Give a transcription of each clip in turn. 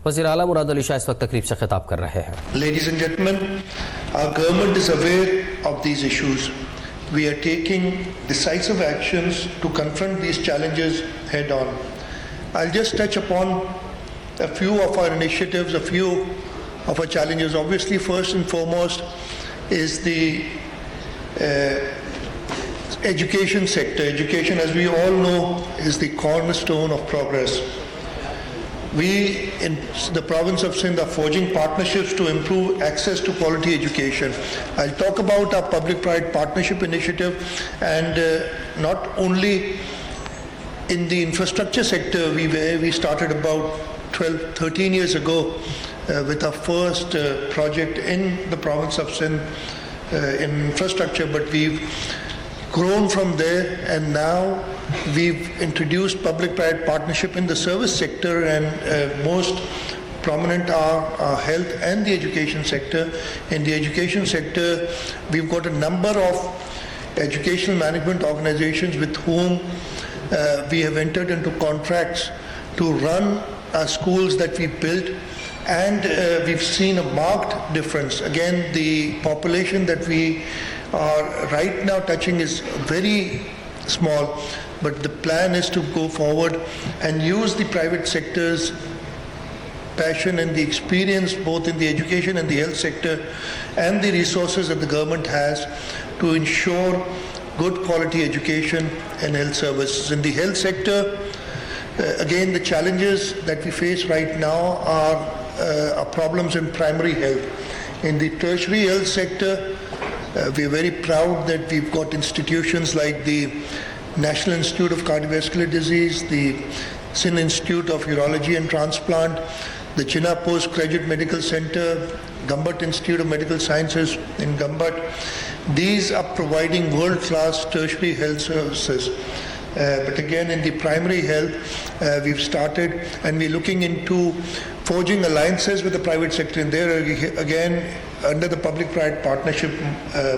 वज़ीर आला मुराद अली शाह इस वक्त तकरीब से खिताब कर रहे हैं। Ladies and gentlemen, our government is aware of these issues. We are taking decisive actions to confront these challenges head on. I'll just touch upon a few of our initiatives, a few of our challenges. Obviously, first and foremost is the education sector. Education, as we all know, is the cornerstone of progress. We in the province of Sindh are forging partnerships to improve access to quality education. I'll talk about our public-private partnership initiative, and not only in the infrastructure sector. We started about 13 years ago with our first project in the province of Sindh in infrastructure, but we've grown from there, and now we've introduced public-private partnership in the service sector, and most prominent are health and the education sector. In the education sector, we've got a number of educational management organizations with whom we have entered into contracts to run our schools that we built, and we've seen a marked difference. Again, the population that we are right now touching is very small, but the plan is to go forward and use the private sector's passion and the experience both in the education and the health sector and the resources that the government has to ensure good quality education and health services. In the health sector, again, the challenges that we face right now are problems in primary health. In the tertiary health sector, we are very proud that we've got institutions like the National Institute of Cardiovascular Disease, the Sindh Institute of Urology and Transplant, the Jinnah Postgraduate Medical Center, Gambat Institute of Medical Sciences in Gambat. These are providing world-class tertiary health services. But again, in the primary health, we've started, and we're looking into forging alliances with the private sector. And there, again, under the public-private partnership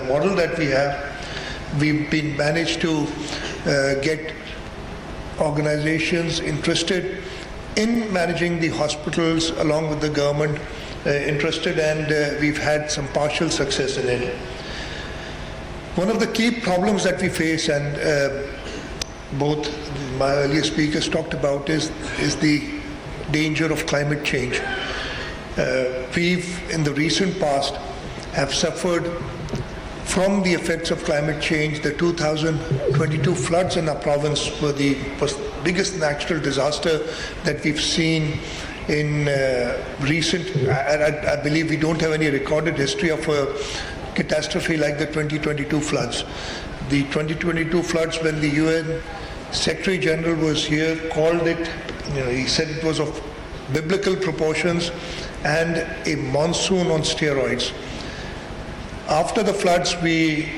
model that we have, we've been managed to get organizations interested in managing the hospitals along with the government interested, and we've had some partial success in it. One of the key problems that we face, and both my earlier speakers talked about, is the danger of climate change. We've, in the recent past, have suffered from the effects of climate change. The 2022 floods in our province were the biggest natural disaster that we've seen in recent, I believe we don't have any recorded history of a catastrophe like the 2022 floods. The 2022 floods, when the UN Secretary General was here, called it, he said it was of biblical proportions and a monsoon on steroids. After the floods, we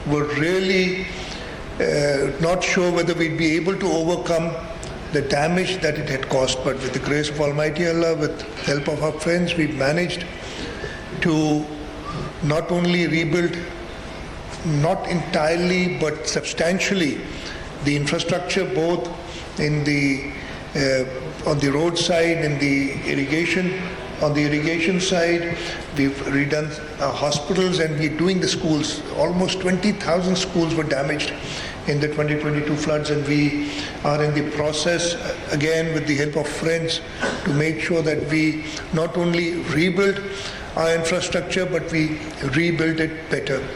were really not sure whether we'd be able to overcome the damage that it had caused, but with the grace of Almighty Allah, with the help of our friends, we've managed to not only rebuild, not entirely but substantially, the infrastructure both in the on the road side, in the irrigation. On the irrigation side, we've redone hospitals, and we're doing the schools. Almost 20,000 schools were damaged in the 2022 floods, and we are in the process, again with the help of friends, to make sure that we not only rebuild our infrastructure, but we rebuild it better.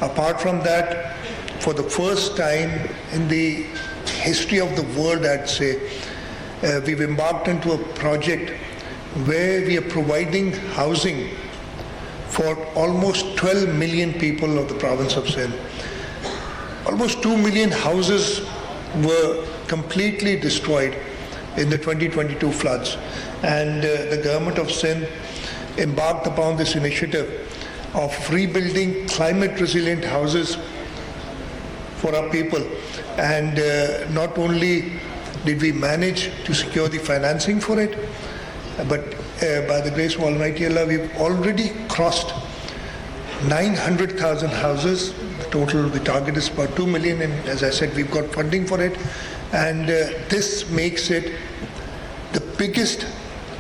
Apart from that, for the first time in the history of the world, I'd say, we've embarked into a project where we are providing housing for almost 12 million people of the province of Sindh. Almost 2 million houses were completely destroyed in the 2022 floods, and the government of Sindh embarked upon this initiative of rebuilding climate resilient houses for our people. And not only did we manage to secure the financing for it, but by the grace of Almighty Allah, we've already crossed 900,000 houses. The target is about 2 million, and as I said, we've got funding for it. And this makes it the biggest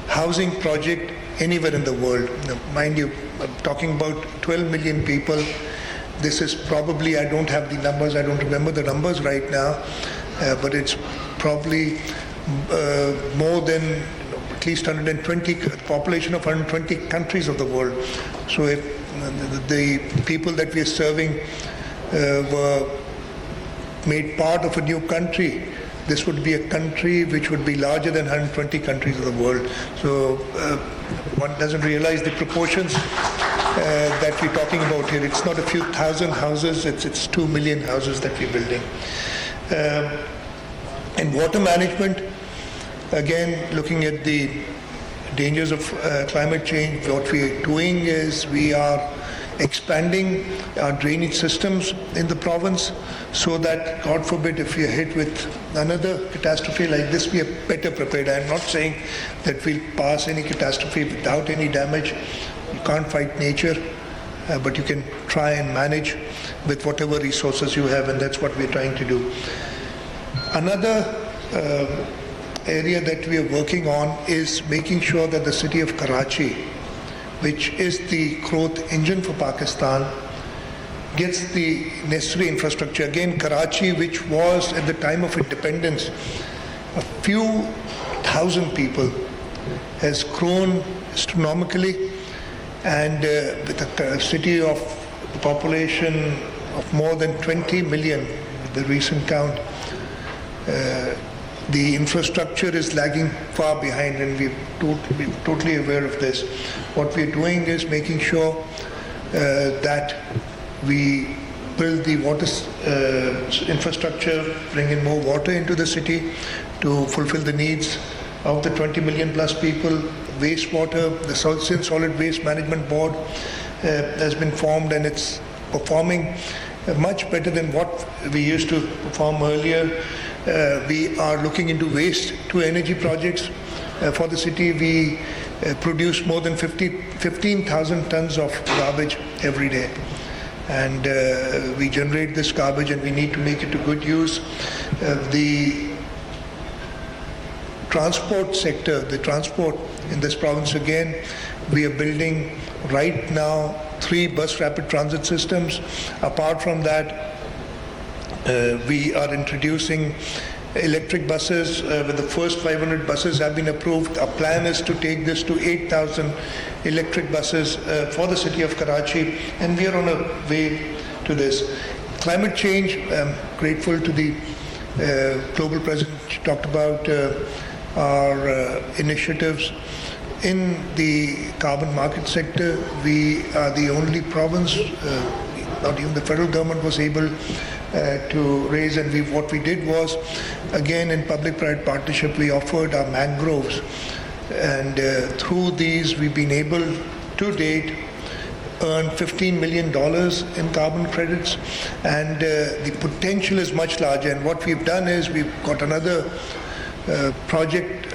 housing project anywhere in the world. Now, mind you, I'm talking about 12 million people. This is probably, I don't have the numbers, I don't remember the numbers right now, but it's probably more than at least 120, population of 120 countries of the world. So if the people that we are serving were made part of a new country, this would be a country which would be larger than 120 countries of the world. So one doesn't realize the proportions that we're talking about here. It's not a few thousand houses, it's 2 million houses that we're building. And water management, again, looking at the dangers of climate change, what we are doing is we are expanding our drainage systems in the province so that, God forbid, if we are hit with another catastrophe like this, we are better prepared. I'm not saying that we'll pass any catastrophe without any damage. You can't fight nature, but you can try and manage with whatever resources you have, and that's what we're trying to do. Another area that we are working on is making sure that the city of Karachi, which is the growth engine for Pakistan, gets the necessary infrastructure. Again, Karachi, which was at the time of independence a few thousand people, has grown astronomically, and with a city of a population of more than 20 million, the recent count, the infrastructure is lagging far behind, and we're totally aware of this. What we're doing is making sure that we build the water infrastructure, bring in more water into the city to fulfill the needs of the 20 million plus people. Wastewater, the Solid Waste Management Board has been formed, and it's performing much better than what we used to perform earlier. We are looking into waste to energy projects for the city. We produce more than 15,000 tons of garbage every day, and we generate this garbage, and we need to make it to good use. The transport sector, the transport in this province, again, we are building right now 3 bus rapid transit systems. Apart from that, we are introducing electric buses, with the first 500 buses have been approved. Our plan is to take this to 8,000 electric buses for the city of Karachi, and we are on a way to this. Climate change, I'm grateful to the global president. She talked about our initiatives in the carbon market sector. We are the only province, not even the federal government was able to raise, and what we did was, again, in public-private partnership, we offered our mangroves, and through these we've been able to date earn $15 million in carbon credits, and the potential is much larger. And what we've done is we've got another project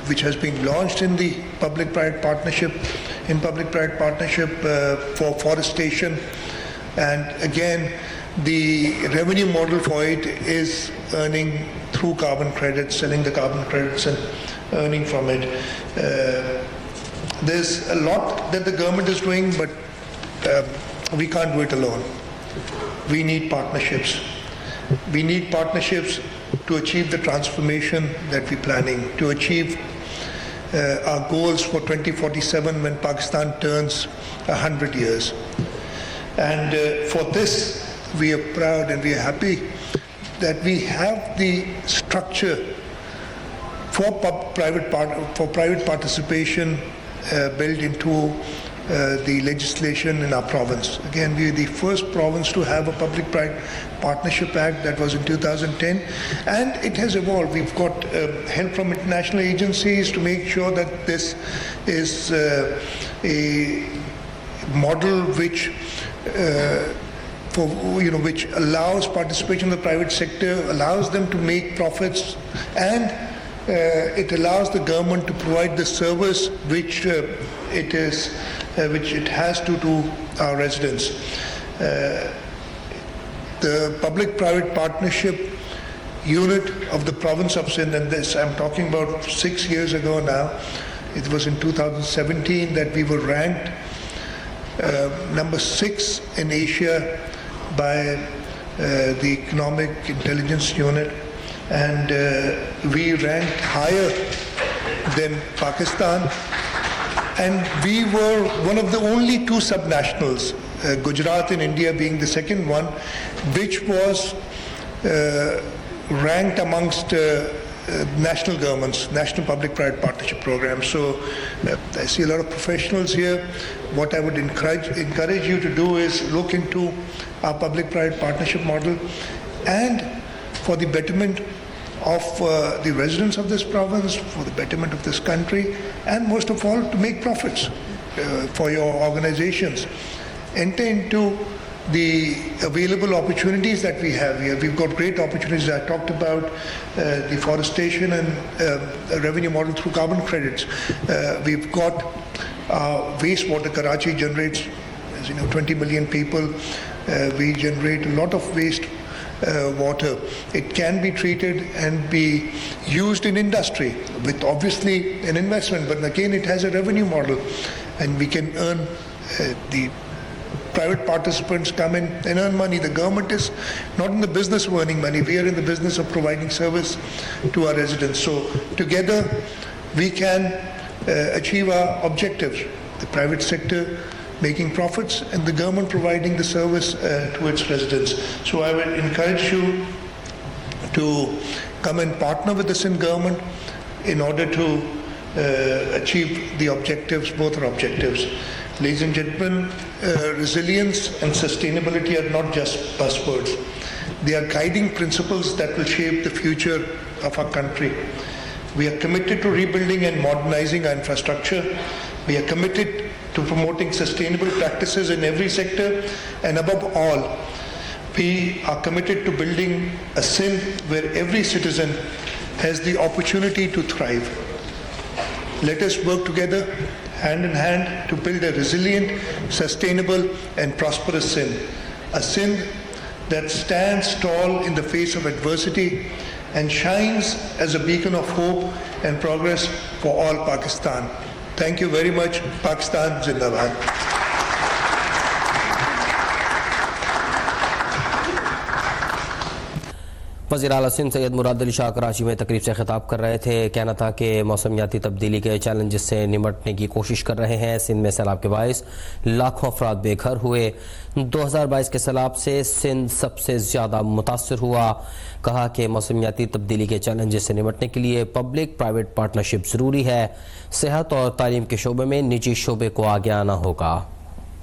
which has been launched in the public-private partnership, for forestation, and again, the revenue model for it is earning through carbon credits, selling the carbon credits and earning from it. There's a lot that the government is doing, but we can't do it alone. We need partnerships. We need partnerships to achieve the transformation that we're planning, to achieve our goals for 2047 when Pakistan turns 100 years. And for this, we are proud and we are happy that we have the structure for private participation built into the legislation in our province. Again, we are the first province to have a Public-Private Partnership Act. That was in 2010, and it has evolved. We've got help from international agencies to make sure that this is a model which which allows participation in the private sector, allows them to make profits, and it allows the government to provide the service which it has to our residents. The public-private partnership unit of the province of Sindh, and this I'm talking about 6 years ago now, It was in 2017 that we were ranked number 6 in Asia by the Economic Intelligence Unit, and we ranked higher than Pakistan, and we were one of the only two subnationals, Gujarat in India being the second one, which was ranked amongst national governments, national public-private partnership programs. So I see a lot of professionals here. What I would encourage you to do is look into our public-private partnership model, and for the betterment of the residents of this province, for the betterment of this country, and most of all to make profits for your organizations. Enter into the available opportunities that we have here. We've got great opportunities. I talked about deforestation and revenue model through carbon credits. We've got wastewater. Karachi generates, as you know, 20 million people. We generate a lot of waste water. It can be treated and be used in industry with obviously an investment, but again it has a revenue model, and we can earn the private participants come in and earn money. The government is not in the business of earning money. We are in the business of providing service to our residents. So together we can achieve our objectives. The private sector making profits and the government providing the service to its residents. So I would encourage you to come and partner with the Sindh government in order to achieve the objectives, both our objectives. Ladies and gentlemen, resilience and sustainability are not just buzzwords. They are guiding principles that will shape the future of our country. We are committed to rebuilding and modernizing our infrastructure. We are committed to promoting sustainable practices in every sector, and above all, we are committed to building a Sindh where every citizen has the opportunity to thrive. Let us work together, hand in hand, to build a resilient, sustainable and prosperous Sindh. A Sindh that stands tall in the face of adversity and shines as a beacon of hope and progress for all Pakistan. Thank you very much. Pakistan Zindabad. वज़ीर आला सिंध सैयद मुराद अली शाह कराची में तकरीब से खिताब कर रहे थे। कहना था कि मौसमियाती तब्दीली के चैलेंजेस से निमटने की कोशिश कर रहे हैं। सिंध में सैलाब के बायस लाखों अफराद बेघर हुए। 2022 के सैलाब से सिंध सबसे ज़्यादा मुतासर हुआ। कहा कि मौसमियाती तब्दीली के चैलेंजेस से निमटने के लिए पब्लिक प्राइवेट पार्टनरशिप ज़रूरी है। सेहत और तालीम के शोबे में निजी शोबे को आगे आना होगा।